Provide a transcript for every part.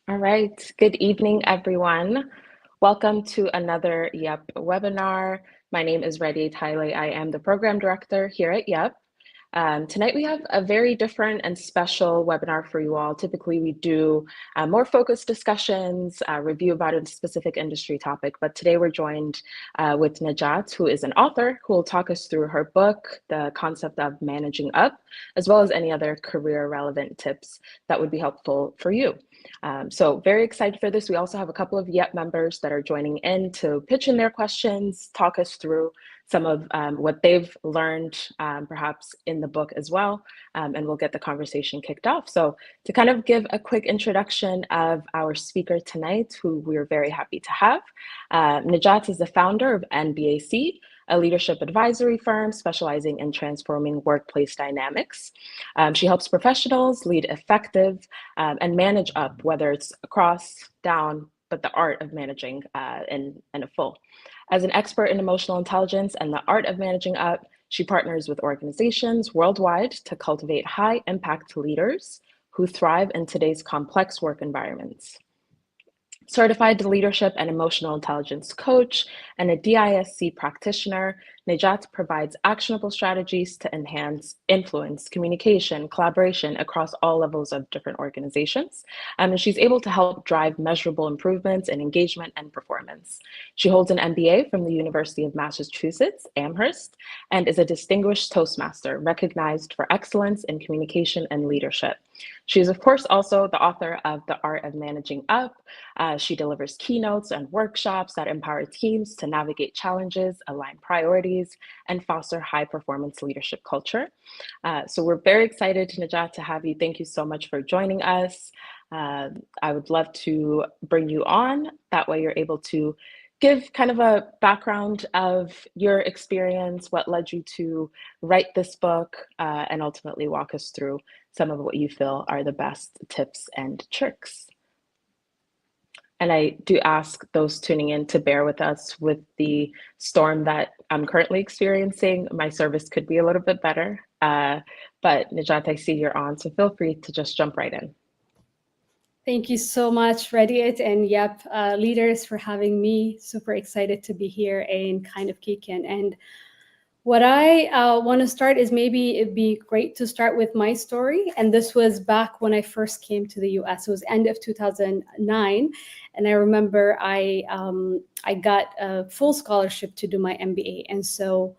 All right. Good evening, everyone. Welcome to another YEP webinar. My name is Reddy Tyler. I am the program director here at YEP. Tonight we have a very different and special webinar for you all. Typically we do more focused discussions, review about a specific industry topic, but today we're joined with Nejat, who is an author who will talk us through her book, The Concept of Managing Up, as well as any other career relevant tips that would be helpful for you. So very excited for this. We also have a couple of YEP members that are joining in to pitch in their questions, talk us through some of what they've learned perhaps in the book as well, and we'll get the conversation kicked off. So to kind of give a quick introduction of our speaker tonight, who we're very happy to have, Nejat is the founder of NBAC, a leadership advisory firm specializing in transforming workplace dynamics. She helps professionals lead effective and manage up, whether it's across, down, but the art of managing in a full. As an expert in emotional intelligence and the art of managing up, she partners with organizations worldwide to cultivate high-impact leaders who thrive in today's complex work environments. Certified leadership and emotional intelligence coach and a DISC practitioner, Nejat provides actionable strategies to enhance influence, communication, collaboration across all levels of different organizations. And she's able to help drive measurable improvements in engagement and performance. She holds an MBA from the University of Massachusetts, Amherst, and is a distinguished Toastmaster, recognized for excellence in communication and leadership. She is, of course, also the author of The Art of Managing Up. She delivers keynotes and workshops that empower teams to navigate challenges, align priorities, and foster high-performance leadership culture. So we're very excited, Nejat, to have you. Thank you so much for joining us. I would love to bring you on. That way you're able to give kind of a background of your experience, what led you to write this book, and ultimately walk us through some of what you feel are the best tips and tricks. And I do ask those tuning in to bear with us with the storm that I'm currently experiencing. My service could be a little bit better, but Nejat, I see you're on, so feel free to just jump right in. Thank you so much, Reddit and YEP leaders, for having me. Super excited to be here and kind of kick in. And what I want to start is maybe it'd be great to start with my story. And this was back when I first came to the US. It was end of 2009. And I remember I got a full scholarship to do my MBA. And so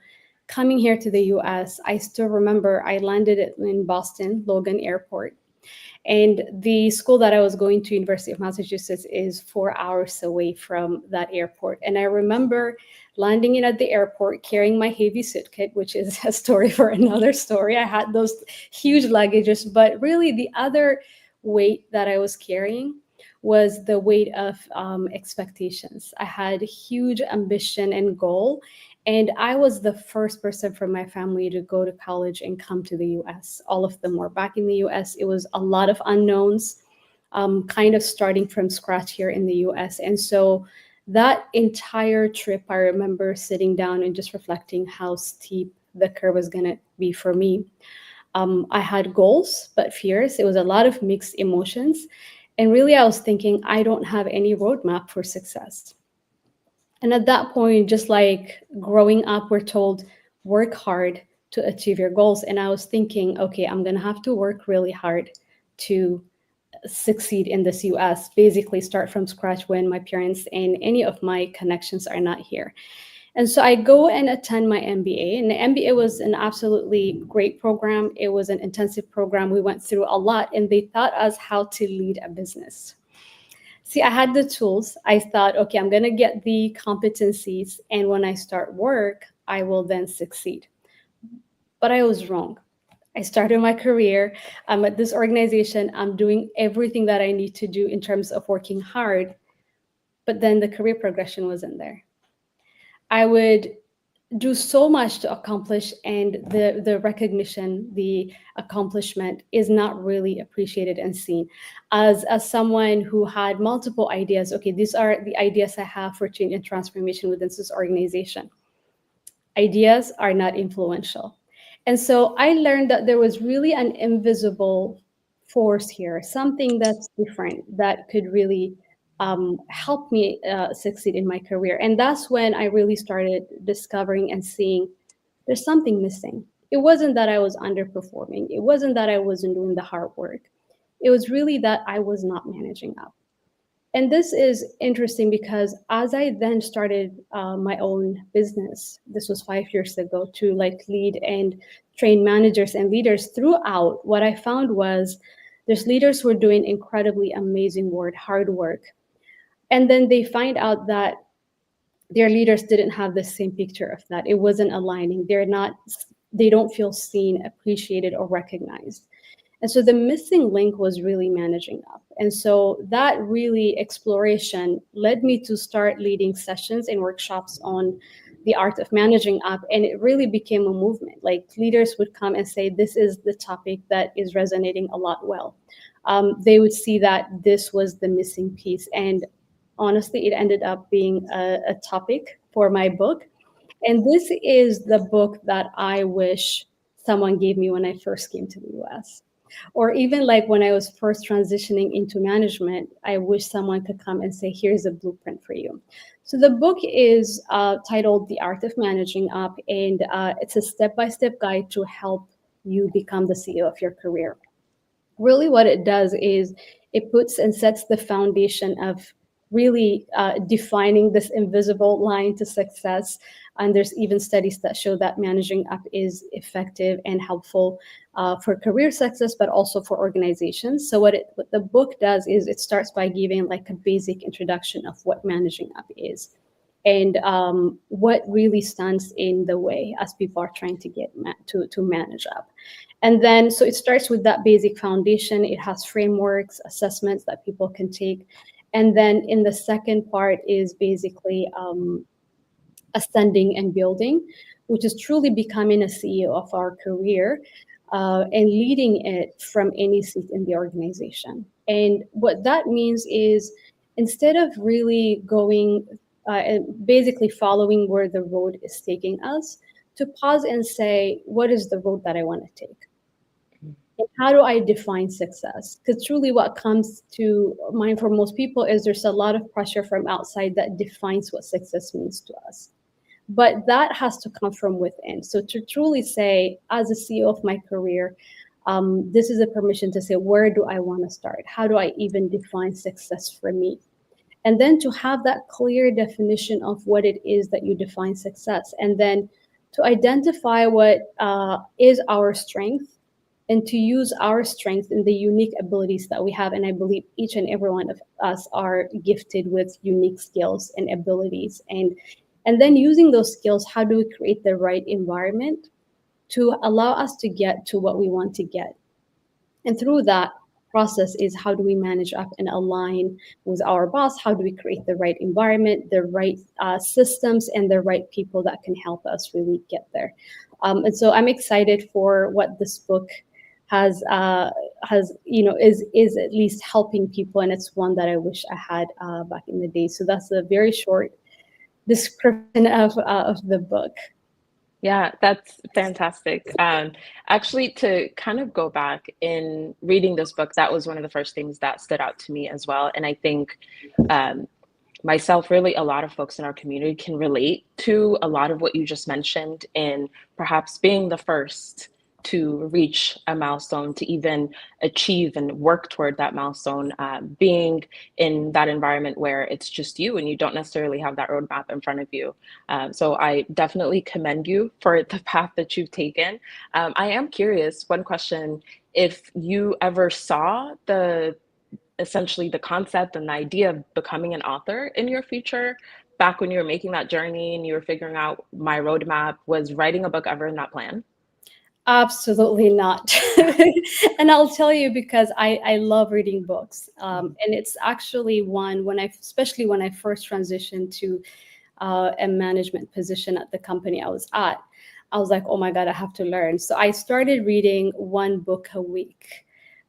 coming here to the US, I still remember I landed in Boston, Logan Airport. And the school that I was going to, University of Massachusetts, is 4 hours away from that airport. And I remember landing in at the airport, carrying my heavy suitcase, which is a story for another story. I had those huge luggages, but really the other weight that I was carrying was the weight of expectations. I had huge ambition and goal. And I was the first person from my family to go to college and come to the US. All of them were back in the US. It was a lot of unknowns, kind of starting from scratch here in the US. And so that entire trip, I remember sitting down and just reflecting how steep the curve was going to be for me. I had goals, but fears. It was a lot of mixed emotions. And really, I was thinking, I don't have any roadmap for success. And at that point, just like growing up, we're told, work hard to achieve your goals. And I was thinking, okay, I'm going to have to work really hard to succeed in this US, basically start from scratch when my parents and any of my connections are not here. And so I go and attend my MBA, and the MBA was an absolutely great program. It was an intensive program. We went through a lot, and they taught us how to lead a business. See, I had the tools. I thought, okay, I'm going to get the competencies, and when I start work, I will then succeed. But I was wrong. I started my career. I'm at this organization. I'm doing everything that I need to do in terms of working hard, but then the career progression wasn't there. I would do so much to accomplish, and the recognition, the accomplishment is not really appreciated and seen. As someone who had multiple ideas, okay, these are the ideas I have for change and transformation within this organization. Ideas are not influential. And so I learned that there was really an invisible force here, something that's different that could really help me succeed in my career. And that's when I really started discovering and seeing there's something missing. It wasn't that I was underperforming. It wasn't that I wasn't doing the hard work. It was really that I was not managing up. And this is interesting because as I then started my own business, this was 5 years ago, to like lead and train managers and leaders throughout, what I found was there's leaders who are doing incredibly amazing work, hard work. And then they find out that their leaders didn't have the same picture of that. It wasn't aligning. They don't feel seen, appreciated, or recognized. And so the missing link was really managing up. And so that really exploration led me to start leading sessions and workshops on the art of managing up. And it really became a movement. Like leaders would come and say, this is the topic that is resonating a lot well. They would see that this was the missing piece. And honestly, it ended up being a topic for my book. And this is the book that I wish someone gave me when I first came to the US. Or even like when I was first transitioning into management, I wish someone could come and say, here's a blueprint for you. So the book is titled The Art of Managing Up, and it's a step-by-step guide to help you become the CEO of your career. Really what it does is it puts and sets the foundation of really defining this invisible line to success. And there's even studies that show that managing up is effective and helpful for career success, but also for organizations. So what the book does is it starts by giving like a basic introduction of what managing up is, and what really stands in the way as people are trying to get to manage up. And then, so it starts with that basic foundation. It has frameworks, assessments that people can take. And then in the second part is basically ascending and building, which is truly becoming a CEO of our career and leading it from any seat in the organization. And what that means is instead of really going and basically following where the road is taking us, to pause and say, what is the road that I want to take? And how do I define success? Because truly what comes to mind for most people is there's a lot of pressure from outside that defines what success means to us. But that has to come from within. So to truly say, as a CEO of my career, this is a permission to say, where do I want to start? How do I even define success for me? And then to have that clear definition of what it is that you define success. And then to identify what is our strength, and to use our strength and the unique abilities that we have. And I believe each and every one of us are gifted with unique skills and abilities. And then using those skills, how do we create the right environment to allow us to get to what we want to get? And through that process is how do we manage up and align with our boss? How do we create the right environment, the right systems, and the right people that can help us really get there? And so I'm excited for what this book has is at least helping people, and it's one that I wish I had back in the day. So that's a very short description of the book. Yeah, that's fantastic. Actually, to kind of go back in reading this book, that was one of the first things that stood out to me as well. And I think myself, really, a lot of folks in our community can relate to a lot of what you just mentioned, in perhaps being the first to reach a milestone, to even achieve and work toward that milestone, being in that environment where it's just you and you don't necessarily have that roadmap in front of you. So I definitely commend you for the path that you've taken. I am curious, one question, if you ever saw essentially the concept and the idea of becoming an author in your future, back when you were making that journey and you were figuring out my roadmap, was writing a book ever in that plan? Absolutely not. And I'll tell you because I love reading books. And it's actually one especially when I first transitioned to a management position at the company I was at, I was like, oh my God, I have to learn. So I started reading one book a week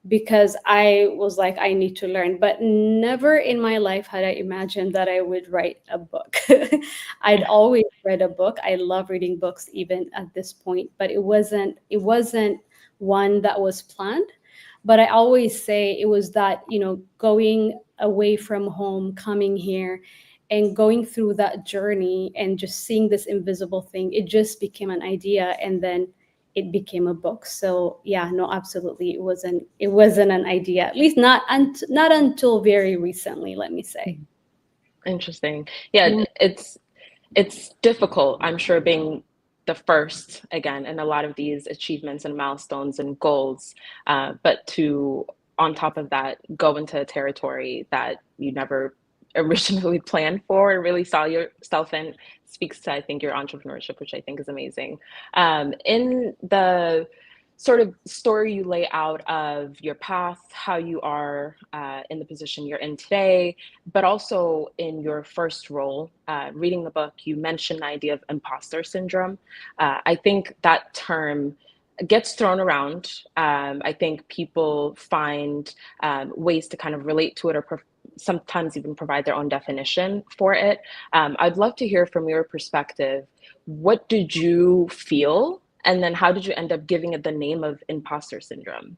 because I was like, I need to learn. But never in my life had I imagined that I would write a book. I'd always read a book. I love reading books even at this point, but it wasn't one that was planned. But I always say it was that, going away from home, coming here, and going through that journey and just seeing this invisible thing, it just became an idea, and then it became a book. So yeah, no, absolutely, it wasn't an idea, at least not until very recently, let me say. Interesting. Yeah, Yeah. it's difficult, I'm sure, being the first again in a lot of these achievements and milestones and goals, but to, on top of that, go into a territory that you never originally planned for and really saw yourself in, speaks to, I think, your entrepreneurship, which I think is amazing. In the sort of story you lay out of your path, how you are in the position you're in today, but also in your first role, reading the book, you mentioned the idea of imposter syndrome. I think that term gets thrown around. I think people find ways to kind of relate to it, or sometimes even provide their own definition for it. I'd love to hear from your perspective. What did you feel? And then how did you end up giving it the name of imposter syndrome?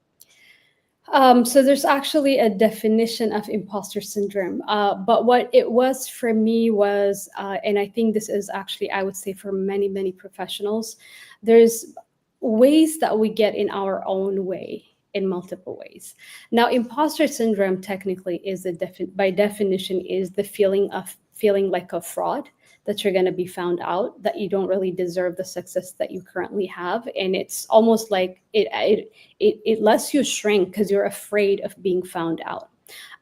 So there's actually a definition of imposter syndrome. But what it was for me was, and I think this is actually, I would say, for many, many professionals, there's ways that we get in our own way in multiple ways. Now, imposter syndrome technically is by definition is the feeling of feeling like a fraud, that you're going to be found out, that you don't really deserve the success that you currently have, and it's almost like it lets you shrink because you're afraid of being found out.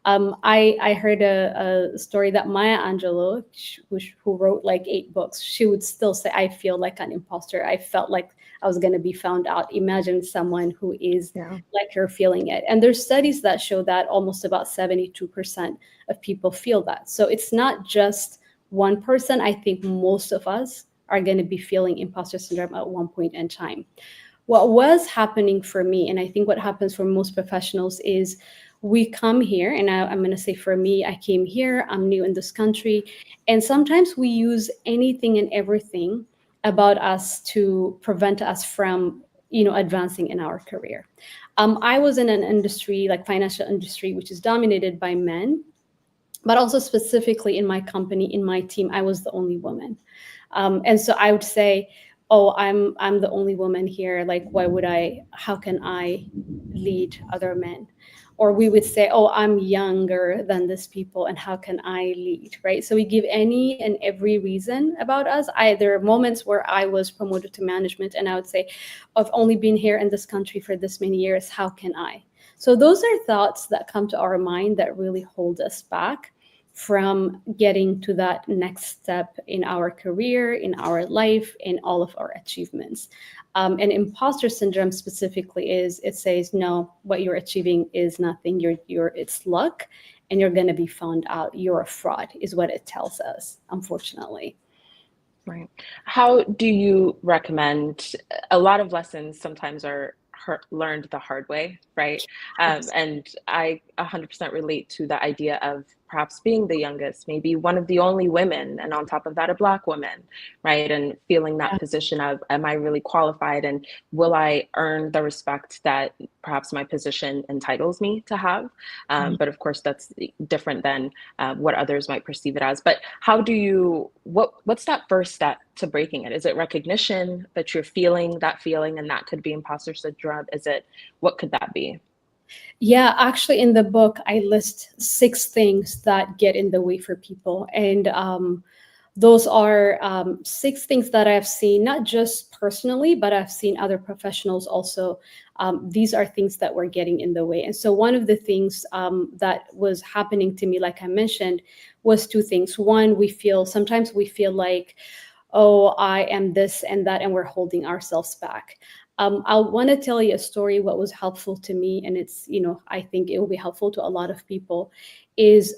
I heard a story that Maya Angelou, who wrote like 8 books, she would still say, "I feel like an imposter. I felt like I was going to be found out." Imagine someone who is Yeah. like her feeling it. And there's studies that show that almost about 72% of people feel that. So it's not just one person. I think most of us are going to be feeling imposter syndrome at one point in time. What was happening for me, and I think what happens for most professionals, is we come here, and I'm going to say for me, I came here, I'm new in this country, and sometimes we use anything and everything about us to prevent us from, advancing in our career. I was in an industry like financial industry, which is dominated by men, but also specifically in my company, in my team, I was the only woman. And so I would say, "Oh, I'm the only woman here. Like, why would I? How can I lead other men?" Or we would say, "Oh, I'm younger than these people, and how can I lead?" Right? So we give any and every reason about us. There are moments where I was promoted to management, and I would say, "I've only been here in this country for this many years. How can I?" So those are thoughts that come to our mind that really hold us back from getting to that next step in our career, in our life, in all of our achievements. And imposter syndrome specifically is, it says, no, what you're achieving is nothing. It's luck, and you're going to be found out. You're a fraud, is what it tells us, unfortunately. Right. How do you recommend? A lot of lessons sometimes are learned the hard way, right? And I 100% relate to the idea of perhaps being the youngest, maybe one of the only women, and on top of that, a Black woman, right? And feeling that Yeah. position of, am I really qualified, and will I earn the respect that perhaps my position entitles me to have? But of course, that's different than what others might perceive it as. But how do you, what's that first step to breaking it? Is it recognition that you're feeling that feeling, and that could be imposter syndrome? Is it, what could that be? Yeah, actually, in the book, I list 6 things that get in the way for people. And those are 6 things that I've seen, not just personally, but I've seen other professionals also. These are things that were getting in the way. And so one of the things that was happening to me, like I mentioned, was 2 things. One, sometimes we feel like, "Oh, I am this and that," and we're holding ourselves back. I want to tell you a story, what was helpful to me, and I think it will be helpful to a lot of people, is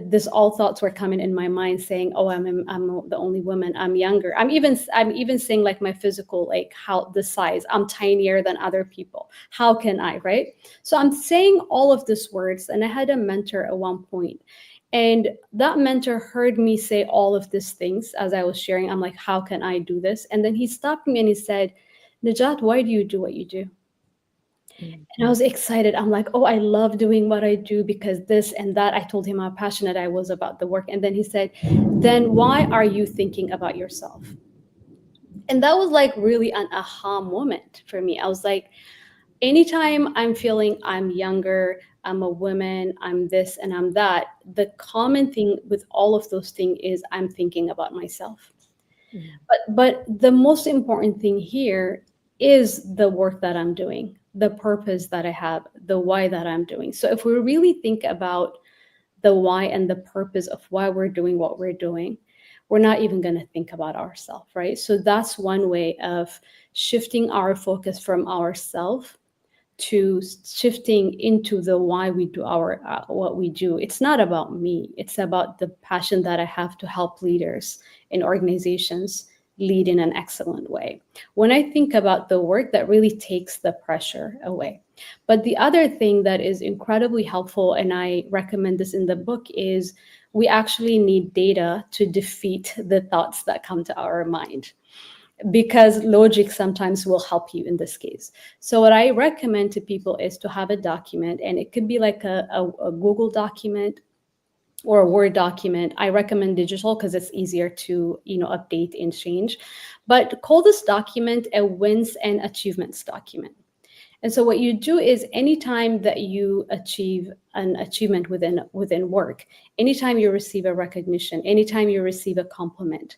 this all thoughts were coming in my mind saying, "Oh, I'm the only woman, I'm younger." I'm even saying like my physical, like how the size, I'm tinier than other people. How can I, right? So I'm saying all of these words, and I had a mentor at one point, and that mentor heard me say all of these things as I was sharing. I'm like, "How can I do this?" And then he stopped me and he said, "Najat, why do you do what you do?" Mm. And I was excited. I'm like, oh, I love doing what I do because this and that. I told him how passionate I was about the work. And then he said, then why are you thinking about yourself? And that was like really an aha moment for me. I was like, anytime I'm feeling I'm younger, I'm a woman, I'm this and I'm that, the common thing with all of those things is I'm thinking about myself. Mm. But the most important thing here is the work that I'm doing, the purpose that I have, the why that I'm doing. So if we really think about the why and the purpose of why we're doing what we're doing, we're not even going to think about ourselves, right? So that's one way of shifting our focus from ourself to shifting into the why we do our what we do. It's not about me, it's about the passion that I have to help leaders in organizations lead in an excellent way. When I think about the work, that really takes the pressure away. But the other thing that is incredibly helpful, and I recommend this in the book, is we actually need data to defeat the thoughts that come to our mind, because logic sometimes will help you in this case. So what I recommend to people is to have a document, and it could be like a Google document or a Word document. I recommend digital because it's easier to, update and change. But call this document a wins and achievements document. And so what you do is anytime that you achieve an achievement within work, anytime you receive a recognition, anytime you receive a compliment,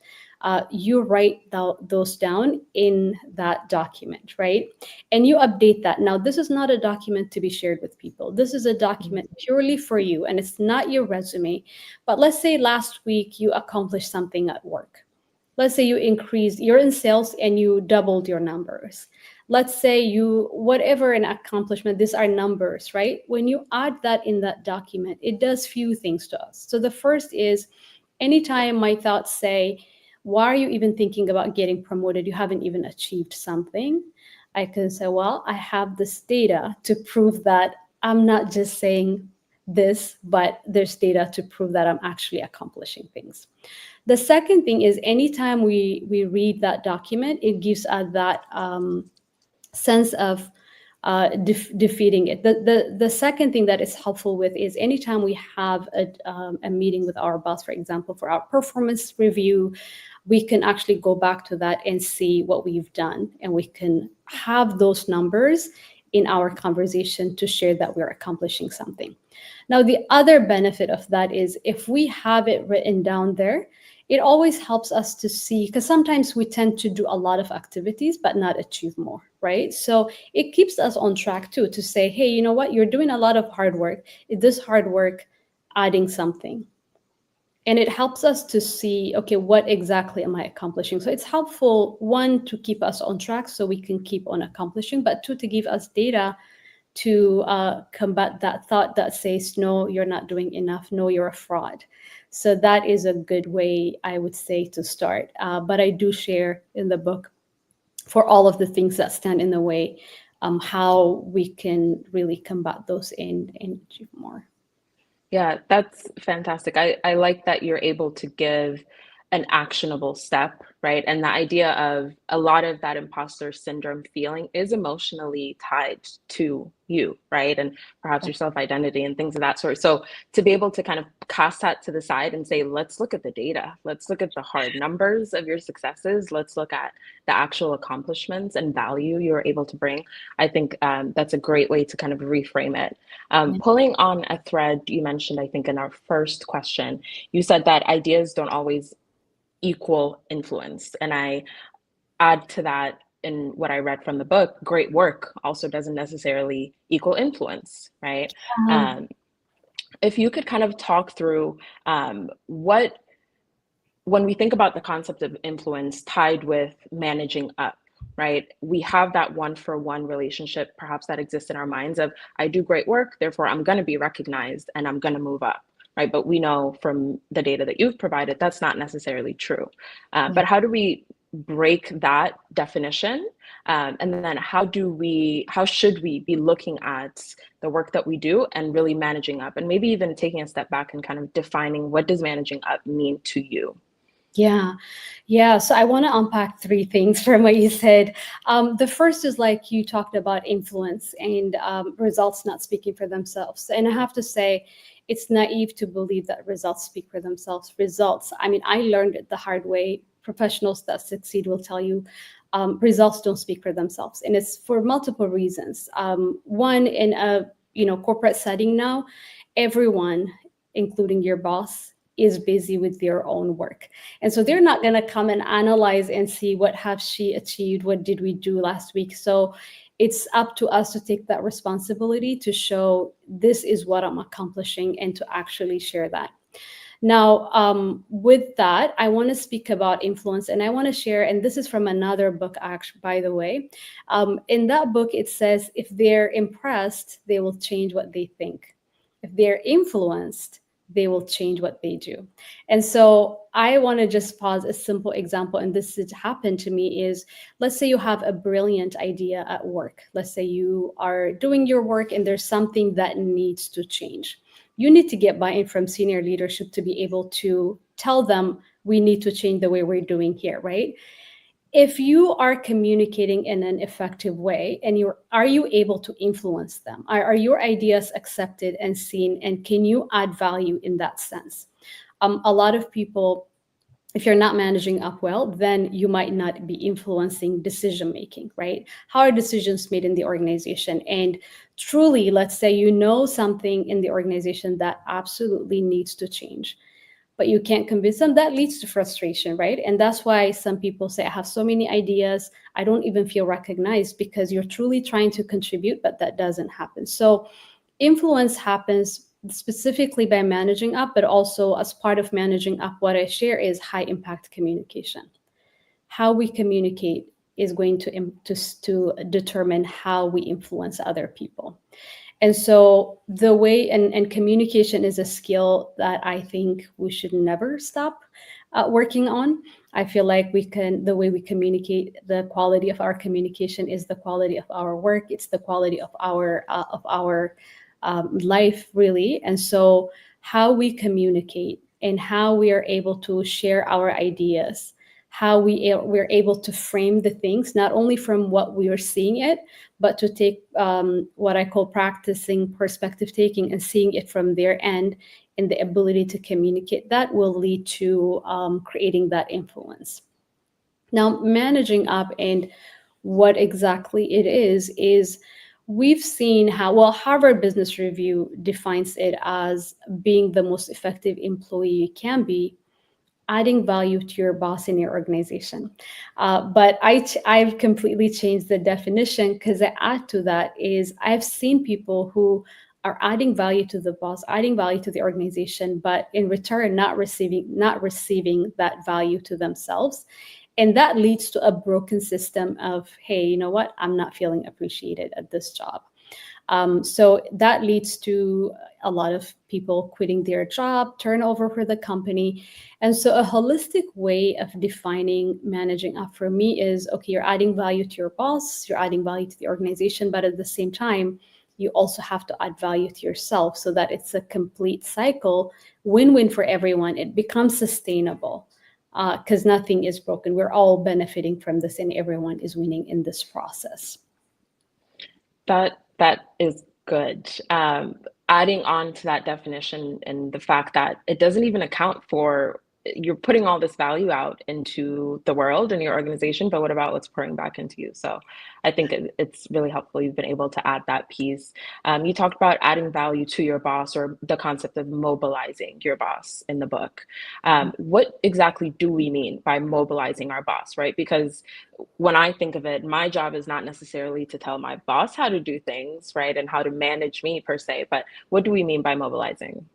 you write those down in that document, right? And you update that. Now, this is not a document to be shared with people. This is a Mm. document purely for you, and it's not your resume. But let's say last week you accomplished something at work. Let's say you're in sales and you doubled your numbers. Let's say you, whatever an accomplishment, these are numbers, right? When you add that in that document, it does few things to us. So the first is, anytime my thoughts say, why are you even thinking about getting promoted? You haven't even achieved something. I can say, well, I have this data to prove that I'm not just saying this, but there's data to prove that I'm actually accomplishing things. The second thing is, anytime we read that document, it gives us that sense of defeating it. The second thing that is helpful with is, anytime we have a meeting with our boss, for example, for our performance review, we can actually go back to that and see what we've done, and we can have those numbers in our conversation to share that we're accomplishing something. Now, the other benefit of that is, if we have it written down there, it always helps us to see, because sometimes we tend to do a lot of activities but not achieve more, right? So it keeps us on track too, to say, hey, you know what, you're doing a lot of hard work. Is this hard work adding something? And it helps us to see, okay, what exactly am I accomplishing? So it's helpful, one, to keep us on track so we can keep on accomplishing, but two, to give us data to combat that thought that says, no, you're not doing enough, no, you're a fraud. So that is a good way, I would say, to start. But I do share in the book, for all of the things that stand in the way, how we can really combat those and achieve more. Yeah, that's fantastic. I like that you're able to give an actionable step, right? And the idea of a lot of that imposter syndrome feeling is emotionally tied to you, right? And perhaps your self-identity and things of that sort. So to be able to kind of cast that to the side and say, let's look at the data, let's look at the hard numbers of your successes, let's look at the actual accomplishments and value you're able to bring. I think that's a great way to kind of reframe it. Yeah. Pulling on a thread you mentioned, I think, in our first question, you said that ideas don't always equal influence. And I add to that, in what I read from the book, great work also doesn't necessarily equal influence, right? Um, if you could kind of talk through what, when we think about the concept of influence tied with managing up, right? We have that one for one relationship, perhaps, that exists in our minds of, I do great work, therefore I'm going to be recognized and I'm going to move up, right? But we know from the data that you've provided, that's not necessarily true. Yeah. But how do we break that definition? And then how should we be looking at the work that we do and really managing up, and maybe even taking a step back and kind of defining, what does managing up mean to you? Yeah, yeah. So I want to unpack three things from what you said. The first is like you talked about influence and results not speaking for themselves. And I have to say, it's naive to believe that results speak for themselves. Results, I mean, I learned it the hard way. Professionals that succeed will tell you results don't speak for themselves. And it's for multiple reasons. One, in a corporate setting now, everyone, including your boss, is busy with their own work, and so they're not going to come and analyze and see what have she achieved, what did we do last week. So it's up to us to take that responsibility to show this is what I'm accomplishing and to actually share that. Now, with that, I want to speak about influence, and I want to share, and this is from another book, actually, by the way. In that book, it says if they're impressed, they will change what they think. If they're influenced, they will change what they do. And so I want to just pause a simple example, and this has happened to me is, let's say you have a brilliant idea at work. Let's say you are doing your work and there's something that needs to change. You need to get buy-in from senior leadership to be able to tell them we need to change the way we're doing here, right? If you are communicating in an effective way and are you able to influence them? Are your ideas accepted and seen, and can you add value in that sense? A lot of people, if you're not managing up well, then you might not be influencing decision making, right? How are decisions made in the organization? And truly, let's say you know something in the organization that absolutely needs to change, but you can't convince them. That leads to frustration, right? And that's why some people say, I have so many ideas, I don't even feel recognized, because you're truly trying to contribute, but that doesn't happen. So influence happens specifically by managing up, but also as part of managing up, what I share is high impact communication. How we communicate is going to determine how we influence other people. And so the way, and communication is a skill that I think we should never stop working on. I feel like the way we communicate, the quality of our communication is the quality of our work. It's the quality of our life, really. And so how we communicate and how we are able to share our ideas, how we're able to frame the things, not only from what we are seeing it, but to take what I call practicing perspective taking and seeing it from their end, and the ability to communicate that will lead to creating that influence. Now, managing up and what exactly it is we've seen how, well, Harvard Business Review defines it as being the most effective employee you can be, adding value to your boss in your organization. But I've completely changed the definition, because I add to that is I've seen people who are adding value to the boss, adding value to the organization, but in return not receiving that value to themselves. And that leads to a broken system of, hey, you know what? I'm not feeling appreciated at this job. So that leads to a lot of people quitting their job, turnover for the company. And so a holistic way of defining managing up for me is, okay, you're adding value to your boss, you're adding value to the organization, but at the same time, you also have to add value to yourself so that it's a complete cycle, win-win for everyone. It becomes sustainable, because nothing is broken. We're all benefiting from this, and everyone is winning in this process. That is good. Adding on to that definition and the fact that it doesn't even account for, you're putting all this value out into the world and your organization, but what about what's pouring back into you? So I think it's really helpful you've been able to add that piece. You talked about adding value to your boss, or the concept of mobilizing your boss in the book. What exactly do we mean by mobilizing our boss, right? Because when I think of it, my job is not necessarily to tell my boss how to do things, right? And how to manage me per se, but what do we mean by mobilizing?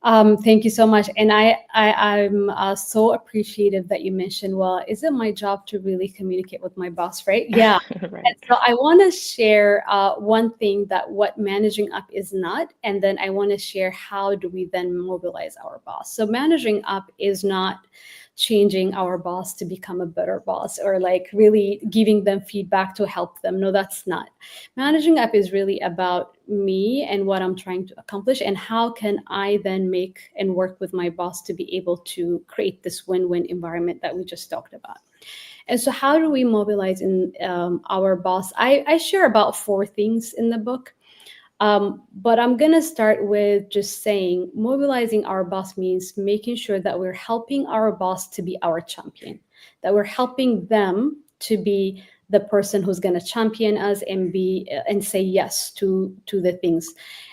Thank you so much. And I'm so appreciative that you mentioned, well, is it my job to really communicate with my boss, right? Yeah. And Right. so I want to share one thing that what managing up is not, and then I want to share how do we then mobilize our boss. So managing up is not changing our boss to become a better boss or like really giving them feedback to help them. No, that's not. Managing up is really about me and what I'm trying to accomplish, and how can I then make and work with my boss to be able to create this win-win environment that we just talked about. And so, how do we mobilize in our boss? I share about 4 things in the book. But I'm going to start with just saying mobilizing our boss means making sure that we're helping our boss to be our champion, that we're helping them to be the person who's going to champion us and be and say yes to the things.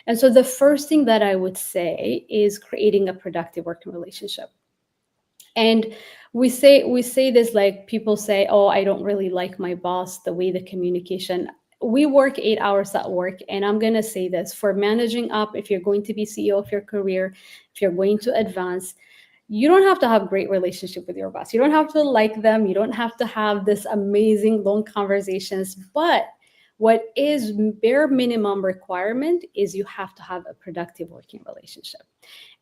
And so the first thing that I would say is creating a productive working relationship. And we say this, like people say, oh, I don't really like my boss, the way the communication. We work 8 hours at work, and I'm going to say this: for managing up, if you're going to be CEO of your career, if you're going to advance, you don't have to have great relationship with your boss. You don't have to like them. You don't have to have this amazing long conversations. But what is bare minimum requirement is you have to have a productive working relationship.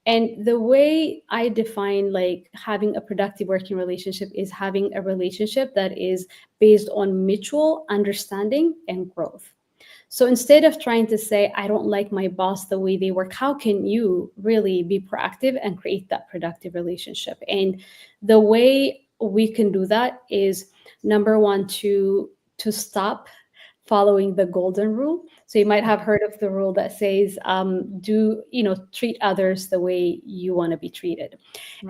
And the way I define like having a productive working relationship is having a relationship that is based on mutual understanding and growth. So instead of trying to say, I don't like my boss the way they work, how can you really be proactive and create that productive relationship? And the way we can do that is, number one, to stop following the golden rule. So you might have heard of the rule that says, treat others the way you want to be treated.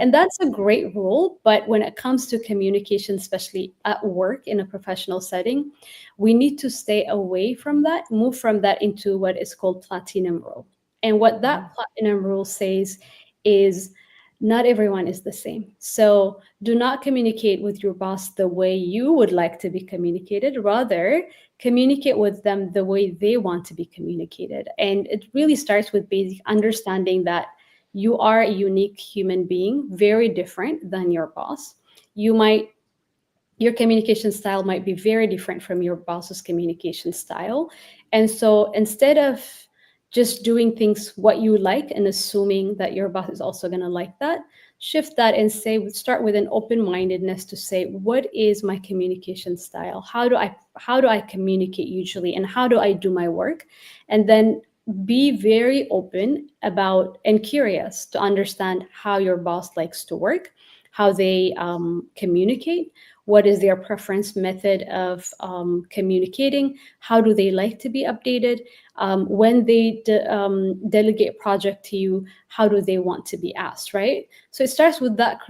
And that's a great rule. But when it comes to communication, especially at work in a professional setting, we need to stay away from that, move from that into what is called platinum rule. And what that platinum rule says is not everyone is the same. So do not communicate with your boss the way you would like to be communicated. Rather, communicate with them the way they want to be communicated. And it really starts with basic understanding that you are a unique human being, very different than your boss. Your communication style might be very different from your boss's communication style. And so instead of just doing things what you like and assuming that your boss is also going to like that, shift that and start with an open-mindedness to say, what is my communication style? How do I communicate usually, and how do I do my work? And then be very open about and curious to understand how your boss likes to work, how they communicate, what is their preference method of communicating, how do they like to be updated, when they delegate project to you, how do they want to be asked, right? So it starts with that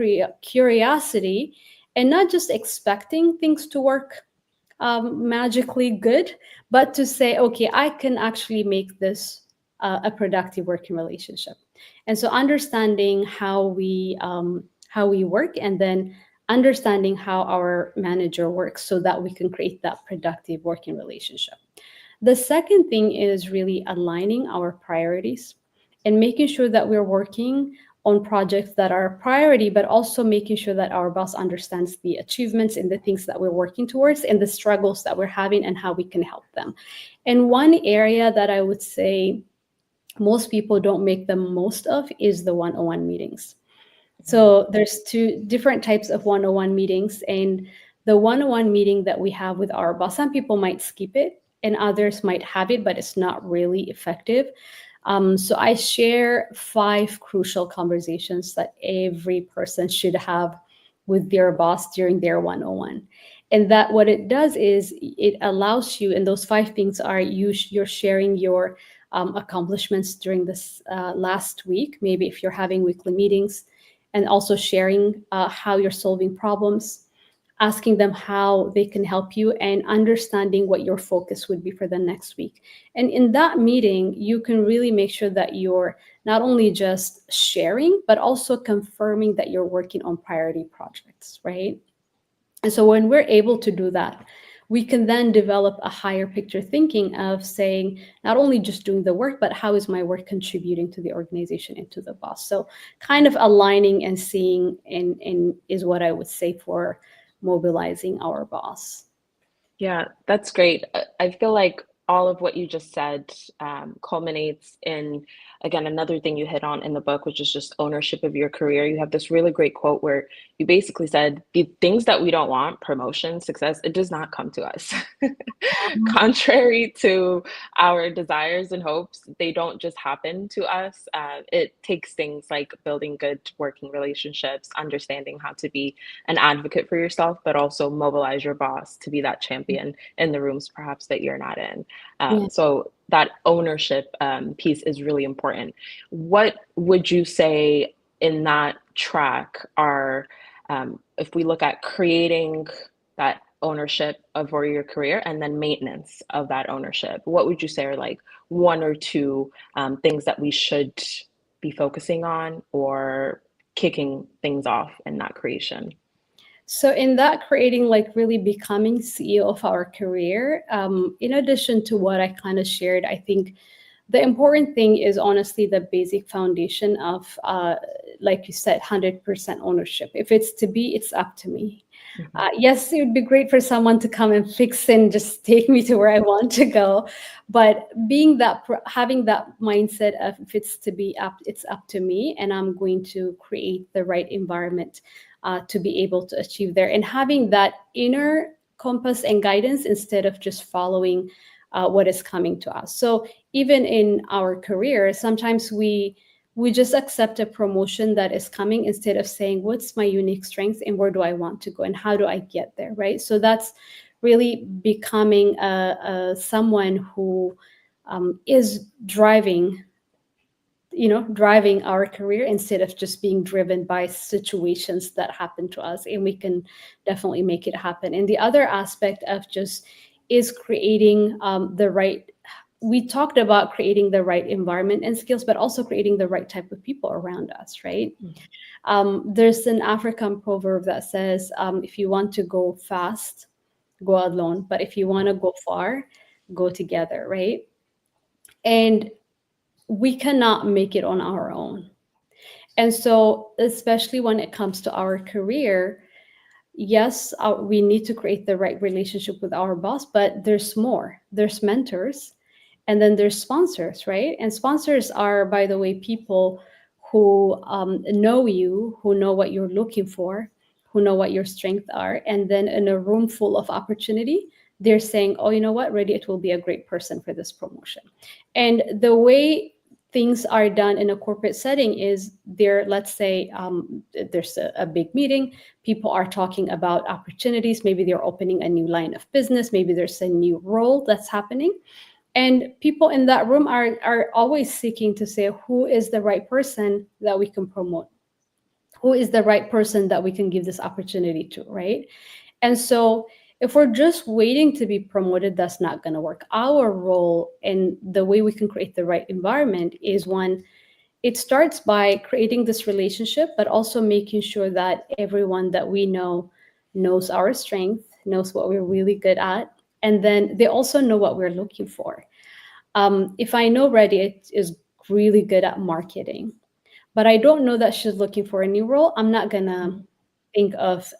curiosity, and not just expecting things to work magically good, but to say, okay, I can actually make this a productive working relationship. And so understanding how we work, and then understanding how our manager works, so that we can create that productive working relationship. The second thing is really aligning our priorities and making sure that we're working on projects that are a priority, but also making sure that our boss understands the achievements and the things that we're working towards and the struggles that we're having and how we can help them. And one area that I would say most people don't make the most of is the one-on-one meetings. So there's 2 different types of one-on-one meetings, and the one-on-one meeting that we have with our boss, some people might skip it and others might have it, but it's not really effective. So I share 5 crucial conversations that every person should have with their boss during their one-on-one. And that what it does is it allows you, and those 5 things are you're sharing your accomplishments during this last week, maybe if you're having weekly meetings, and also sharing how you're solving problems, asking them how they can help you, and understanding what your focus would be for the next week. And in that meeting, you can really make sure that you're not only just sharing, but also confirming that you're working on priority projects, right? And so when we're able to do that, we can then develop a higher picture thinking of saying, not only just doing the work, but how is my work contributing to the organization and to the boss? So kind of aligning and seeing and is what I would say for mobilizing our boss. Yeah, that's great. I feel like all of what you just said culminates in, again, another thing you hit on in the book, which is just ownership of your career. You have this really great quote where you basically said, the things that we don't want, promotion, success, it does not come to us. Contrary to our desires and hopes, they don't just happen to us. It takes things like building good working relationships, understanding how to be an advocate for yourself, but also mobilize your boss to be that champion in the rooms perhaps that you're not in. Yeah. So that ownership piece is really important. What would you say in that track are, if we look at creating that ownership over your career and then maintenance of that ownership, what would you say are like one or two things that we should be focusing on or kicking things off in that creation? So in that creating, like really becoming CEO of our career, in addition to what I kind of shared, I think the important thing is honestly the basic foundation of, like you said, 100% ownership. If it's to be, it's up to me. Mhm. Yes, it would be great for someone to come and fix and just take me to where I want to go. But being that, having that mindset of if it's to be up, it's up to me, and I'm going to create the right environment to be able to achieve there. And having that inner compass and guidance instead of just following what is coming to us. So even in our career, sometimes we just accept a promotion that is coming instead of saying what's my unique strength and where do I want to go and how do I get there, right? So that's really becoming someone who is driving our career instead of just being driven by situations that happen to us, and we can definitely make it happen. And the other aspect of just is creating the right, we talked about creating the right environment and skills, but also creating the right type of people around us, right? There's an African proverb that says, if you want to go fast, go alone, but if you want to go far, go together, right? And we cannot make it on our own. And so, especially when it comes to our career, yes, we need to create the right relationship with our boss, but there's more. There's mentors, and then there's sponsors, right? And sponsors are, by the way, people who know you, who know what you're looking for, who know what your strengths are. And then in a room full of opportunity, they're saying, oh, you know what, Radiant will be a great person for this promotion. And the way things are done in a corporate setting is there, let's say there's a big meeting, people are talking about opportunities, maybe they're opening a new line of business, maybe there's a new role that's happening, and people in that room are always seeking to say who is the right person that we can promote, who is the right person that we can give this opportunity to, right? And so if we're just waiting to be promoted, that's not going to work. Our role and the way we can create the right environment is one, it starts by creating this relationship, but also making sure that everyone that we know knows our strength, knows what we're really good at, and then they also know what we're looking for. If I know Reddit is really good at marketing, but I don't know that she's looking for a new role, I'm not gonna Mhm. think of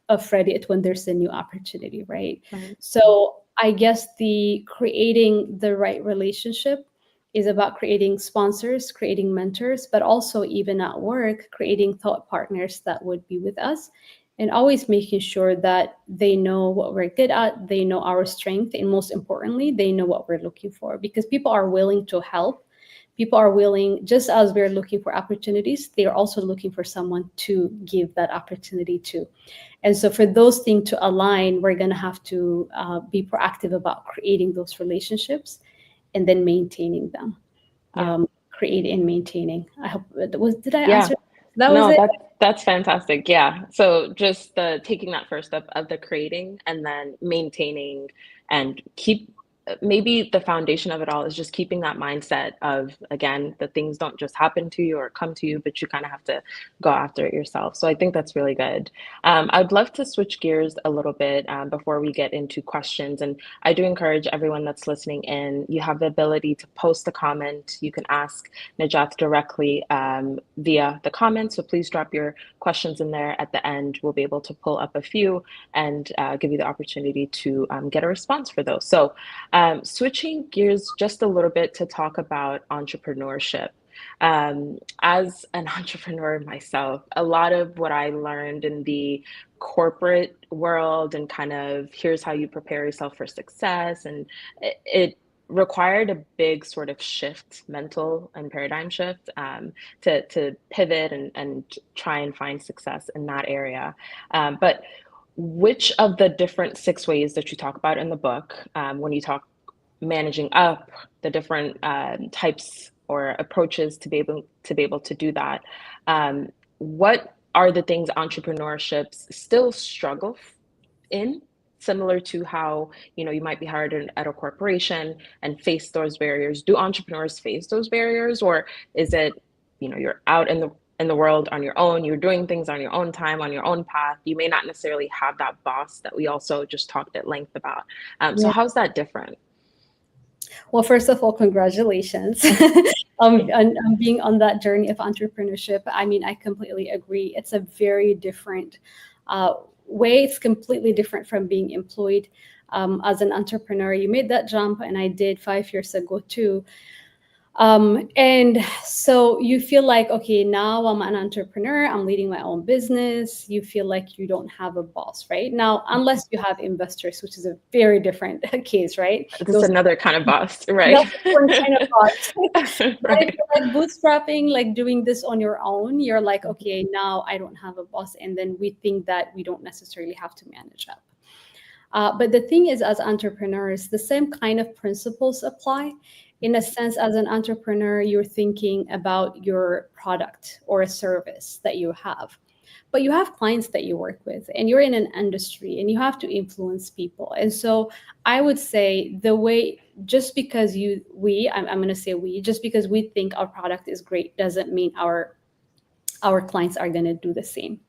Reddit when there's a new opportunity, right? Right. So I guess the creating the right relationship is about creating sponsors, creating mentors, but also even at work, creating thought partners that would be with us and always making sure that they know what we're good at, they know our strength, and most importantly, they know what we're looking for because people are willing to help. People are willing, just as we're looking for opportunities, they are also looking for someone to give that opportunity to. And so, for those things to align, we're going to have to be proactive about creating those relationships and then maintaining them. Yeah. Creating and maintaining. I hope did I Yeah. answer? That was No, it. that's fantastic. Yeah. So just the taking that first step of the creating and then maintaining and keep, maybe the foundation of it all is just keeping that mindset of, again, that things don't just happen to you or come to you, but you kind of have to go after it yourself. So I think that's really good. I'd love to switch gears a little bit before we get into questions. And I do encourage everyone that's listening in, you have the ability to post a comment. You can ask Najat directly via the comments. So please drop your questions in there at the end. We'll be able to pull up a few and give you the opportunity to get a response for those. So Switching gears just a little bit to talk about entrepreneurship. As an entrepreneur myself, a lot of what I learned in the corporate world and kind of here's how you prepare yourself for success, and it required a big sort of shift, mental and paradigm shift, to pivot and try and find success in that area. But which of the different six ways that you talk about in the book, when you talk managing up the different types or approaches to be able to do that, what are the things entrepreneurships still struggle in, similar to how you might be hired at a corporation and face those barriers? Do entrepreneurs face those barriers, or is it you're out in the world on your own, you're doing things on your own time, on your own path, you may not necessarily have that boss that we also just talked at length about? So Yeah. how's that different? Well, first of all, congratulations on being on that journey of entrepreneurship. I mean, I completely agree. It's a very different way. It's completely different from being employed as an entrepreneur. You made that jump, and I did 5 years ago too. And so you feel like, okay, now I'm an entrepreneur, I'm leading my own business. You feel like you don't have a boss, right? Now, unless you have investors, which is a very different case, right? This is Those another kind of boss, right? That's a different kind of boss. But if Right. you're like bootstrapping, like doing this on your own, you're like, okay, now I don't have a boss. And then we think that we don't necessarily have to manage up. But the thing is, as entrepreneurs, the same kind of principles apply. In a sense, as an entrepreneur, you're thinking about your product or a service that you have. But you have clients that you work with, and you're in an industry, and you have to influence people. And so I would say the way, just because I'm going to say just because we think our product is great doesn't mean our clients are going to do the same.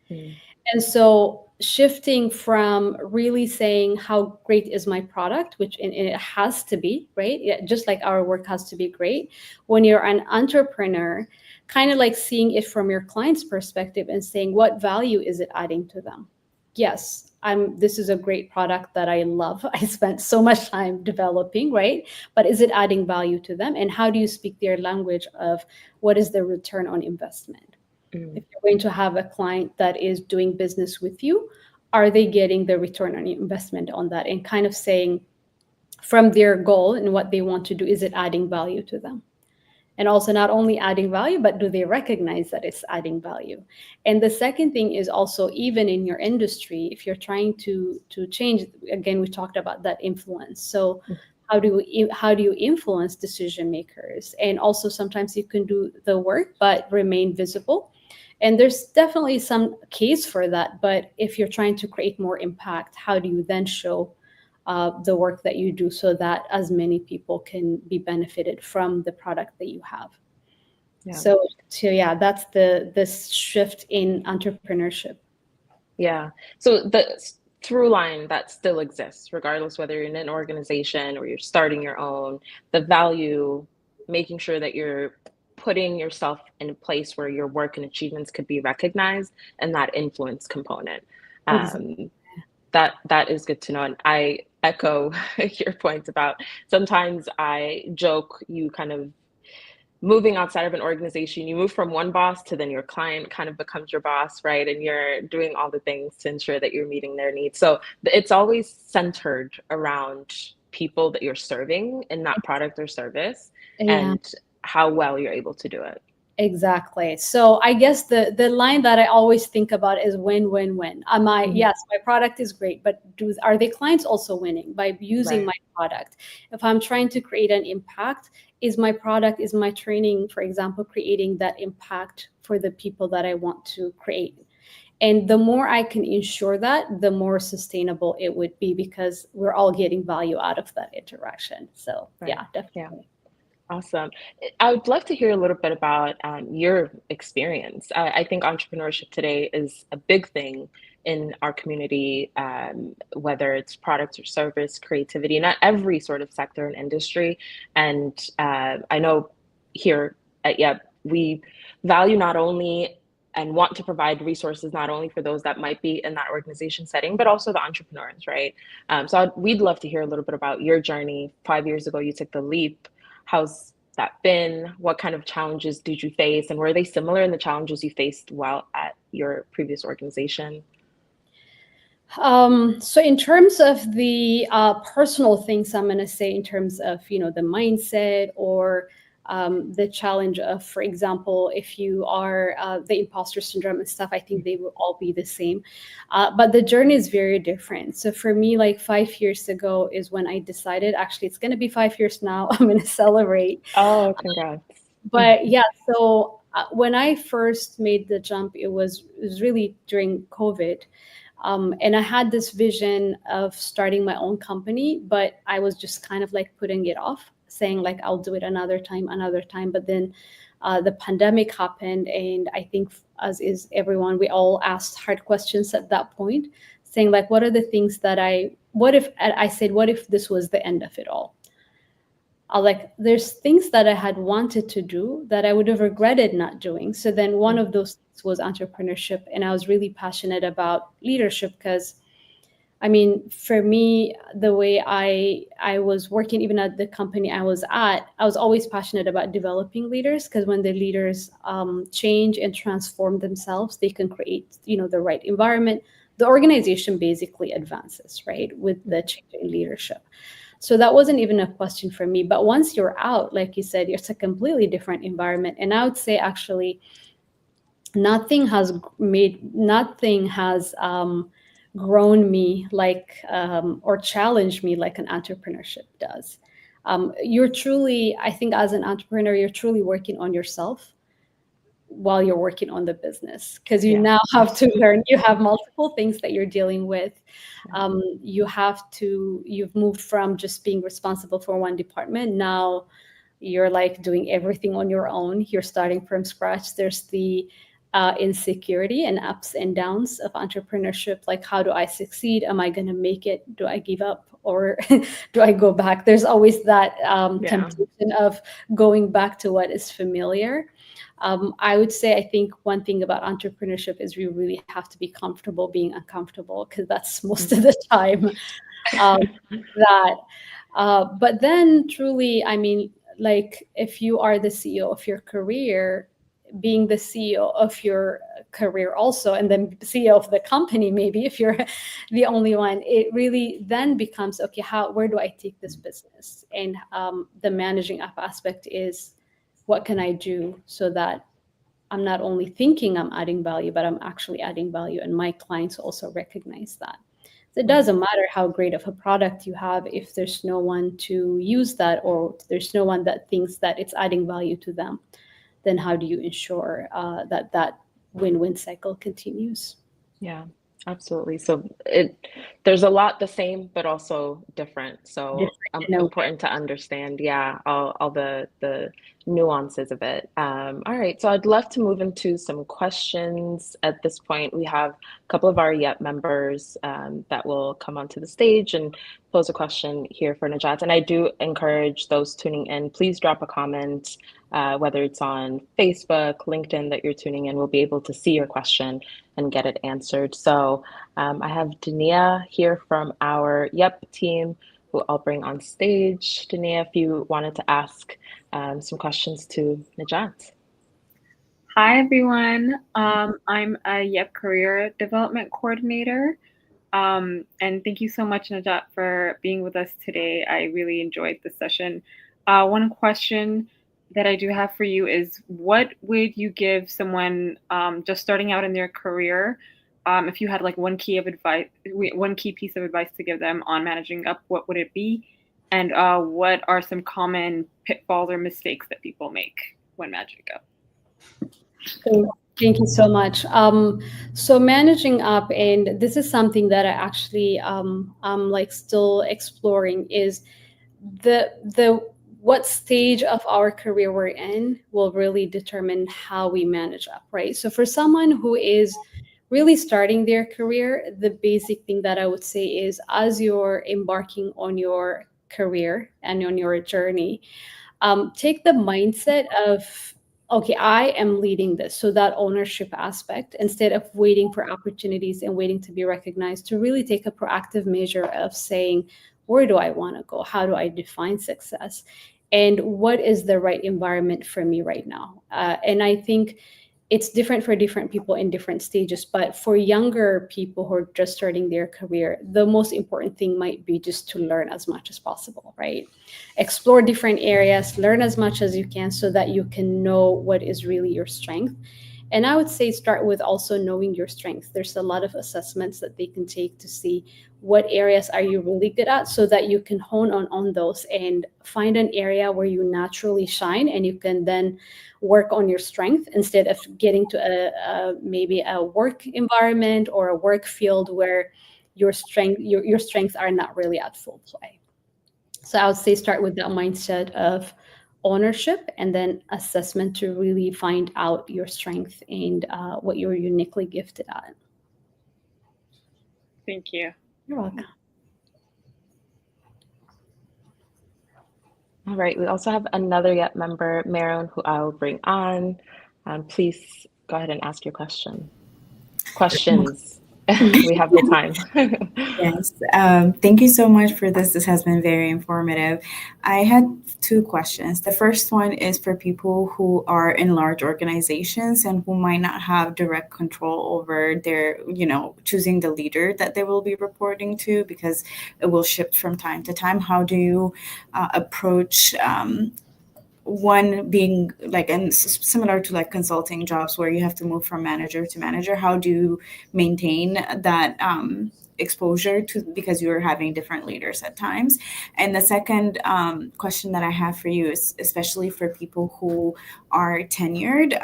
Mm. And so shifting from really saying how great is my product, which it has to be, right? Yeah, just like our work has to be great. When you're an entrepreneur, kind of like seeing it from your client's perspective and saying, what value is it adding to them? Yes, this is a great product that I love. I spent so much time developing, right? But is it adding value to them? And how do you speak their language of what is the return on investment? Mm. If you're going to have a client that is doing business with you, are they getting the return on investment on that? And kind of saying from their goal and what they want to do, is it adding value to them? And also not only adding value, but do they recognize that it's adding value? And the second thing is also, even in your industry, if you're trying to change, again, we talked about that influence. So how do you influence decision makers? And also sometimes you can do the work but remain visible. And there's definitely some case for that. But if you're trying to create more impact, how do you then show the work that you do so that as many people can be benefited from the product that you have? Yeah. So yeah, that's the shift in entrepreneurship. Yeah. So the through line that still exists, regardless whether you're in an organization or you're starting your own, the value, making sure that you're putting yourself in a place where your work and achievements could be recognized, and that influence component. Exactly. That is good to know. And I echo your point about, sometimes I joke, you kind of moving outside of an organization, you move from one boss to then your client kind of becomes your boss, right? And you're doing all the things to ensure that you're meeting their needs. So it's always centered around people that you're serving in that product or service, Yeah. and how well you're able to do it. Exactly. So I guess the line that I always think about is win, win, win. Yes, my product is great, but are the clients also winning by using Right. my product? If I'm trying to create an impact, is my training, for example, creating that impact for the people that I want to create? And the more I can ensure that, the more sustainable it would be, because we're all getting value out of that interaction. So Right. yeah, Yeah. definitely. Awesome. I would love to hear a little bit about your experience. I think entrepreneurship today is a big thing in our community, whether it's products or service, creativity, not every sort of sector and industry. And I know here at Yep, we value not only and want to provide resources not only for those that might be in that organization setting, but also the entrepreneurs, right? We'd love to hear a little bit about your journey. 5 years ago, you took the leap. How's that been? What kind of challenges did you face? And were they similar in the challenges you faced while at your previous organization? So in terms of the personal things, I'm going to say in terms of, the mindset or the challenge of, for example, if you are the imposter syndrome and stuff, I think they will all be the same. But the journey is very different. So for me, like 5 years ago is when I decided, actually, it's going to be 5 years now. I'm going to celebrate. Oh, congrats. But yeah, so when I first made the jump, it was really during COVID. And I had this vision of starting my own company, but I was just kind of like putting it off, saying like, I'll do it another time, another time. But then the pandemic happened. And I think, as is everyone, we all asked hard questions at that point, saying like, what are the things that what if this was the end of it all? There's things that I had wanted to do that I would have regretted not doing. So then one of those things was entrepreneurship. And I was really passionate about leadership because, I mean, for me, the way I was working, even at the company I was at, I was always passionate about developing leaders, because when the leaders change and transform themselves, they can create, the right environment. The organization basically advances, right, with the change in leadership. So that wasn't even a question for me. But once you're out, like you said, it's a completely different environment. And I would say actually nothing has grown me like or challenged me like an entrepreneurship does. I think as an entrepreneur, you're truly working on yourself while you're working on the business, because you now have to learn. You have multiple things that you're dealing with. You've moved from just being responsible for one department. Now you're like doing everything on your own. You're starting from scratch. There's the insecurity and ups and downs of entrepreneurship. Like, how do I succeed? Am I going to make it? Do I give up, or do I go back? There's always that temptation of going back to what is familiar. I would say, I think one thing about entrepreneurship is we really have to be comfortable being uncomfortable, because that's most of the time but then truly, I mean, like, if you are the CEO of your career, being the CEO of your career also, and then CEO of the company, maybe if you're the only one, it really then becomes, okay, where do I take this business? And the managing up aspect is, what can I do so that I'm not only thinking I'm adding value, but I'm actually adding value, and my clients also recognize that. So it doesn't matter how great of a product you have if there's no one to use that, or there's no one that thinks that it's adding value to them. Then how do you ensure that win-win cycle continues? Yeah, absolutely. So there's a lot the same, but also different. So important to understand, all the nuances of it. All right, so I'd love to move into some questions at this point. We have a couple of our YEP members that will come onto the stage and pose a question here for Nejat. And I do encourage those tuning in, please drop a comment, whether it's on Facebook, LinkedIn that you're tuning in. We'll be able to see your question and get it answered. So I have Dania here from our YEP team, who I'll bring on stage. Dania, if you wanted to ask some questions to Nejat. Hi, everyone. I'm a YEP Career Development Coordinator. And thank you so much, Nejat, for being with us today. I really enjoyed the session. One question that I do have for you is, what would you give someone just starting out in their career? If you had like one key piece of advice to give them on managing up, what would it be? And what are some common pitfalls or mistakes that people make when managing up? Thank you so much. So managing up, and this is something that I actually I'm like still exploring, is what stage of our career we're in will really determine how we manage up, right? So for someone who is really starting their career, the basic thing that I would say is, as you're embarking on your career and on your journey, take the mindset of okay, I am leading this. So that ownership aspect, instead of waiting for opportunities and waiting to be recognized, to really take a proactive measure of saying, where do I want to go? How do I define success? And what is the right environment for me right now? And I think it's different for different people in different stages, but for younger people who are just starting their career, the most important thing might be just to learn as much as possible, right? Explore different areas, learn as much as you can so that you can know what is really your strength. And I would say start with also knowing your strengths. There's a lot of assessments that they can take to see what areas are you really good at, so that you can hone on those and find an area where you naturally shine, and you can then work on your strength instead of getting to maybe a work environment or a work field where your strengths are not really at full play. So I would say start with that mindset of ownership and then assessment to really find out your strength and what you're uniquely gifted at. Thank you. You're welcome. All right, we also have another YEP member, Maron, who I'll bring on. Please go ahead and ask your questions. We have the time. Yes, thank you so much for this. This has been very informative. I had two questions. The first one is for people who are in large organizations and who might not have direct control over their, choosing the leader that they will be reporting to, because it will shift from time to time. How do you approach one being like, and similar to like consulting jobs where you have to move from manager to manager, how do you maintain that exposure to, because you're having different leaders at times? And the second question that I have for you is, especially for people who are tenured,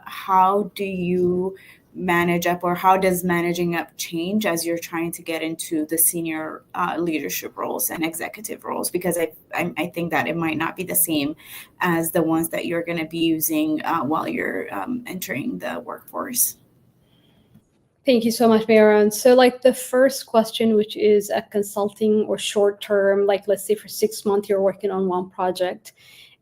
how do you manage up, or how does managing up change as you're trying to get into the senior leadership roles and executive roles? Because I think that it might not be the same as the ones that you're going to be using while you're entering the workforce. Thank you so much, Maron. So like the first question, which is a consulting or short term, like let's say for 6 months, you're working on one project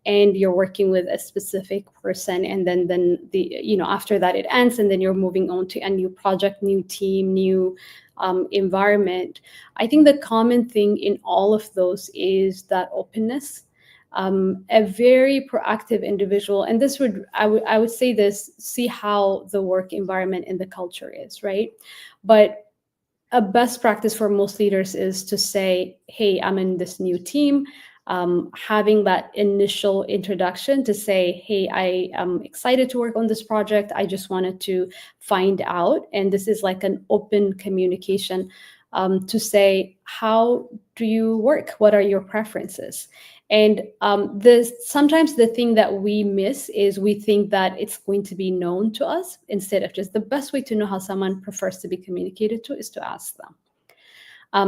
and you're working with a specific person, and then the after that it ends, and then you're moving on to a new project, new team, new environment. I think the common thing in all of those is that openness. A very proactive individual, and this would I would say this, see how the work environment and the culture is, right? But a best practice for most leaders is to say, hey, I'm in this new team. Having that initial introduction to say, hey, I am excited to work on this project. I just wanted to find out. And this is like an open communication to say, how do you work? What are your preferences? And sometimes the thing that we miss is we think that it's going to be known to us, instead of just the best way to know how someone prefers to be communicated to is to ask them.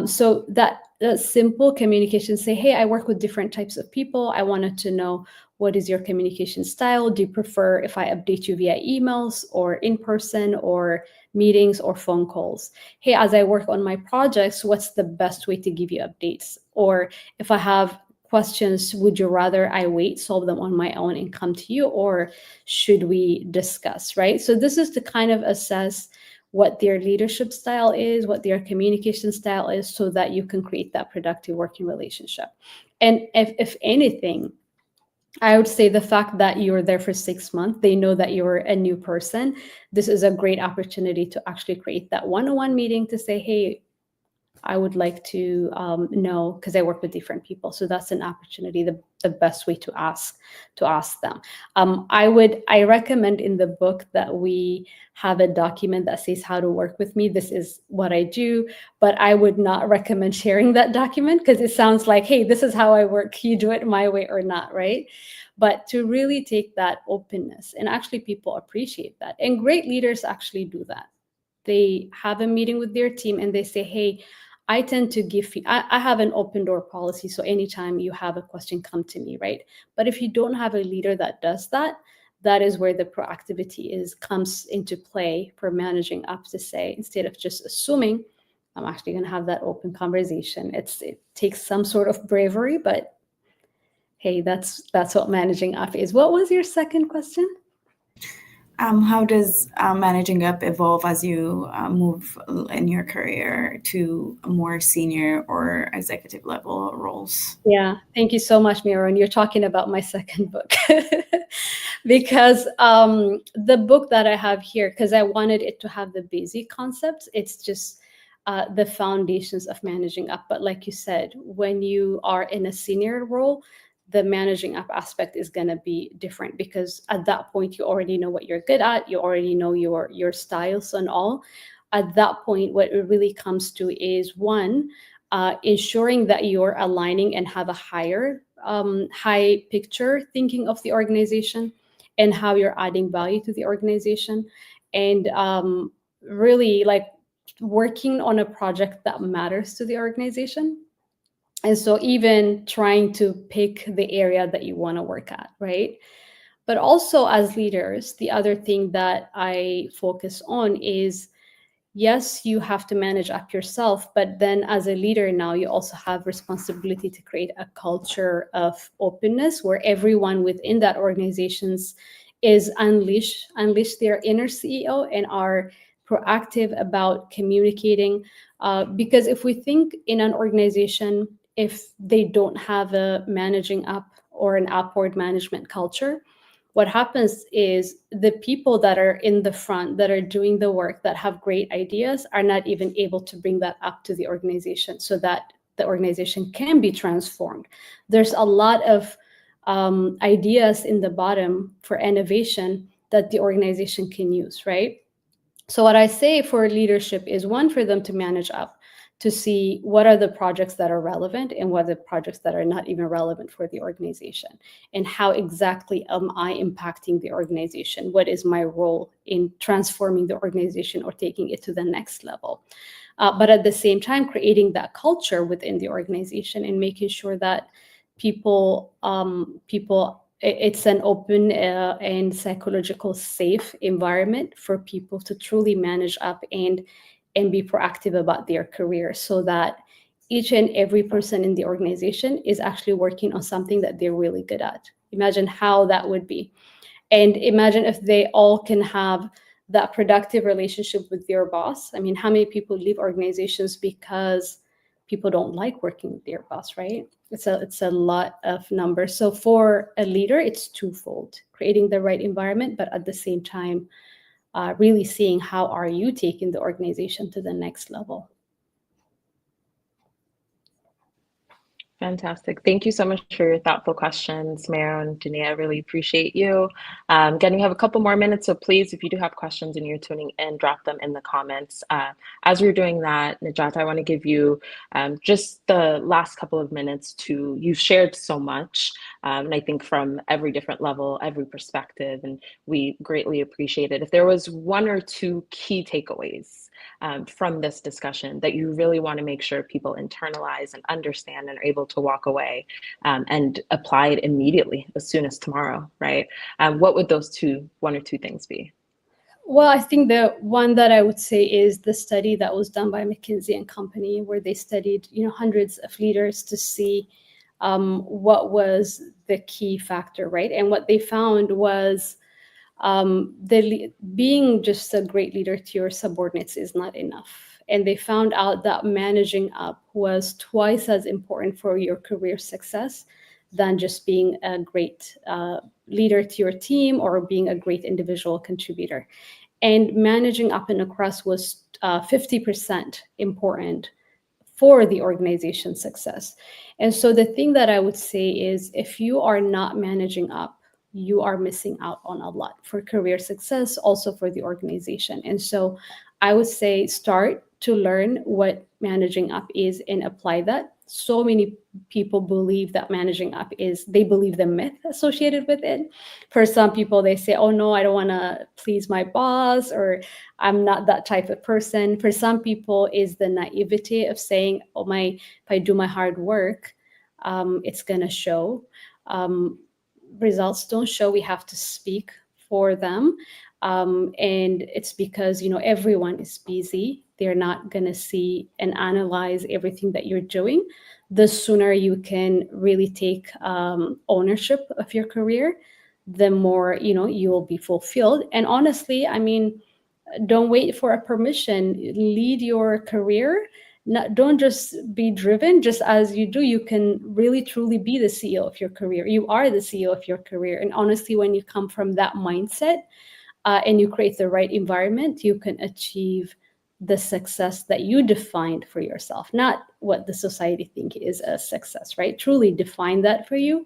So that simple communication, say, hey, I work with different types of people. I wanted to know, what is your communication style? Do you prefer if I update you via emails or in person or meetings or phone calls? Hey, as I work on my projects, what's the best way to give you updates? Or if I have questions, would you rather I wait, solve them on my own and come to you, or should we discuss, right? So this is to kind of assess what their leadership style is, what their communication style is, so that you can create that productive working relationship. And if anything, I would say the fact that you're there for 6 months, they know that you're a new person. This is a great opportunity to actually create that one-on-one meeting to say, hey, I would like to know, because I work with different people. So that's an opportunity, the best way to ask them. I recommend in the book that we have a document that says how to work with me. This is what I do, but I would not recommend sharing that document, because it sounds like, hey, this is how I work. You do it my way or not, right? But to really take that openness, and actually people appreciate that. And great leaders actually do that. They have a meeting with their team and they say, hey, I tend to give, I have an open door policy. So anytime you have a question, come to me, right? But if you don't have a leader that does that, that is where the proactivity comes into play for managing up, to say, instead of just assuming, I'm actually going to have that open conversation. It takes some sort of bravery, but hey, that's what managing up is. What was your second question? How does managing up evolve as you move in your career to more senior or executive level roles? Yeah, thank you so much, Miro. And you're talking about my second book because the book that I have here, because I wanted it to have the basic concepts, it's just the foundations of managing up. But like you said, when you are in a senior role, the managing up aspect is going to be different because at that point you already know what you're good at, you already know your styles and all. At that point, what it really comes to is one, ensuring that you're aligning and have a high picture thinking of the organization and how you're adding value to the organization, and really like working on a project that matters to the organization. And so even trying to pick the area that you want to work at, right? But also as leaders, the other thing that I focus on is, yes, you have to manage up yourself, but then as a leader now, you also have responsibility to create a culture of openness where everyone within that organizations is unleash their inner CEO and are proactive about communicating. Because if we think in an organization, if they don't have a managing up or an upward management culture, what happens is the people that are in the front that are doing the work that have great ideas are not even able to bring that up to the organization so that the organization can be transformed. There's a lot of ideas in the bottom for innovation that the organization can use, right? So what I say for leadership is one, for them to manage up, to see what are the projects that are relevant and what are the projects that are not even relevant for the organization, and how exactly am I impacting the organization? What is my role in transforming the organization or taking it to the next level? But at the same time, creating that culture within the organization and making sure that it's an open and psychological safe environment for people to truly manage up and be proactive about their career, so that each and every person in the organization is actually working on something that they're really good at. Imagine how that would be. And imagine if they all can have that productive relationship with their boss. I mean, how many people leave organizations because people don't like working with their boss, right? It's a lot of numbers. So for a leader, it's twofold: creating the right environment, but at the same time, really seeing how are you taking the organization to the next level. Fantastic. Thank you so much for your thoughtful questions, Maro and Janae. I really appreciate you. Again, we have a couple more minutes, so please, if you do have questions and you're tuning in, drop them in the comments. As we're doing that, Nejat, I want to give you just the last couple of minutes to, you've shared so much, and I think from every different level, every perspective, and we greatly appreciate it. If there was one or two key takeaways from this discussion that you really want to make sure people internalize and understand and are able to walk away and apply it immediately as soon as tomorrow, right? What would those one or two things be? Well, I think the one that I would say is the study that was done by McKinsey and Company, where they studied, hundreds of leaders to see what was the key factor, right? And what they found was being just a great leader to your subordinates is not enough. And they found out that managing up was twice as important for your career success than just being a great leader to your team or being a great individual contributor. And managing up and across was 50% important for the organization's success. And so the thing that I would say is, if you are not managing up, you are missing out on a lot for career success, also for the organization. And so I would say start to learn what managing up is and apply that. So many people believe that managing up they believe the myth associated with it. For some people, they say, oh no, I don't want to please my boss, or I'm not that type of person. For some people, is the naivety of saying, oh, if I do my hard work, it's going to show. Results don't show. We have to speak for them. And it's because, everyone is busy. They're not going to see and analyze everything that you're doing. The sooner you can really take ownership of your career, the more, you know, you will be fulfilled. And honestly, I mean, don't wait for a permission. Lead your career. Don't just be driven. Just as you do, you can really truly be the CEO of your career. You are the CEO of your career. And honestly, when you come from that mindset, and you create the right environment, you can achieve the success that you defined for yourself, not what the society think is a success, right? Truly define that for you,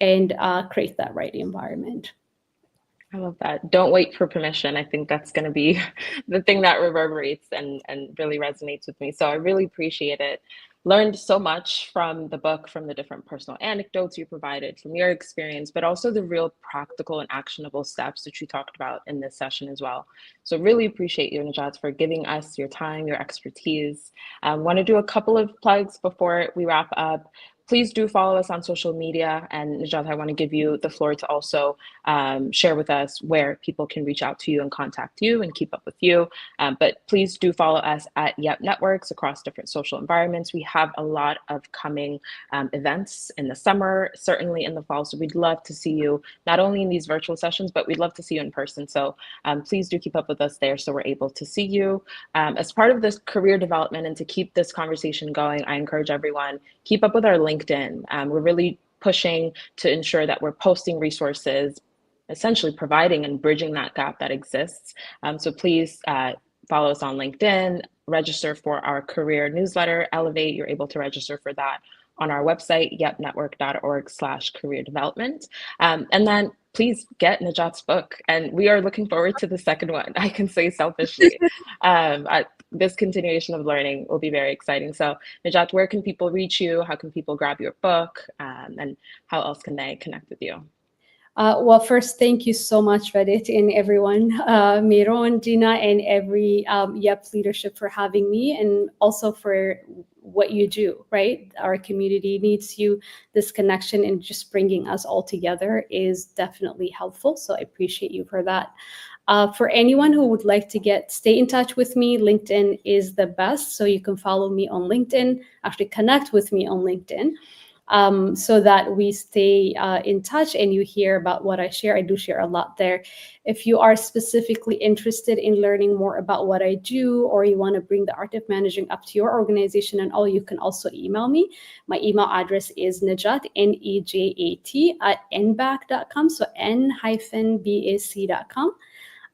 and create that right environment. I love that. Don't wait for permission. I think that's going to be the thing that reverberates and really resonates with me. So I really appreciate it. Learned so much from the book, from the different personal anecdotes you provided, from your experience, but also the real practical and actionable steps that you talked about in this session as well. So really appreciate you, Nejat, for giving us your time, your expertise. I want to do a couple of plugs before we wrap up. Please do follow us on social media. And Nejat, I want to give you the floor to also share with us where people can reach out to you and contact you and keep up with you. But please do follow us at Yep Networks across different social environments. We have a lot of coming events in the summer, certainly in the fall. So we'd love to see you not only in these virtual sessions, but we'd love to see you in person. So please do keep up with us there so we're able to see you. As part of this career development and to keep this conversation going, I encourage everyone, keep up with our LinkedIn. We're really pushing to ensure that we're posting resources, essentially providing and bridging that gap that exists. So please follow us on LinkedIn, register for our career newsletter, Elevate. You're able to register for that on our website, yepnetwork.org/career development. And then please get Nejat's book. And we are looking forward to the second one, I can say selfishly. This continuation of learning will be very exciting. So Nejat, where can people reach you? How can people grab your book? And how else can they connect with you? Well, first, thank you so much, Reddit and everyone, Miron, Gina, and every Yep leadership for having me, and also for what you do, right? Our community needs you. This connection and just bringing us all together is definitely helpful. So I appreciate you for that. For anyone who would like to stay in touch with me, LinkedIn is the best. So you can follow me on LinkedIn, actually connect with me on LinkedIn. So that we stay in touch and you hear about what I share. I do share a lot there. If you are specifically interested in learning more about what I do, or you want to bring the art of managing up to your organization and all, you can also email me. My email address is Nejat, Nejat, at nbac.com. So n-bac.com.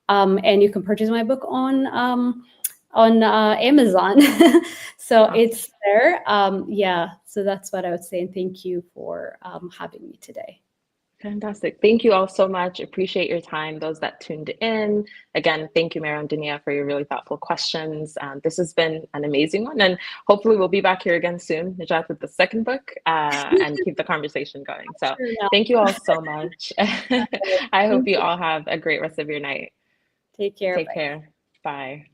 And you can purchase my book on Amazon. So awesome. It's there. Yeah, so that's what I would say. And thank you for having me today. Fantastic. Thank you all so much. Appreciate your time. Those that tuned in. Again, thank you, Mara and Dunia, for your really thoughtful questions. This has been an amazing one. And hopefully we'll be back here again soon, Nejat, with the second book and keep the conversation going. So thank you all so much. I hope you all have a great rest of your night. Take care. Take care. Bye.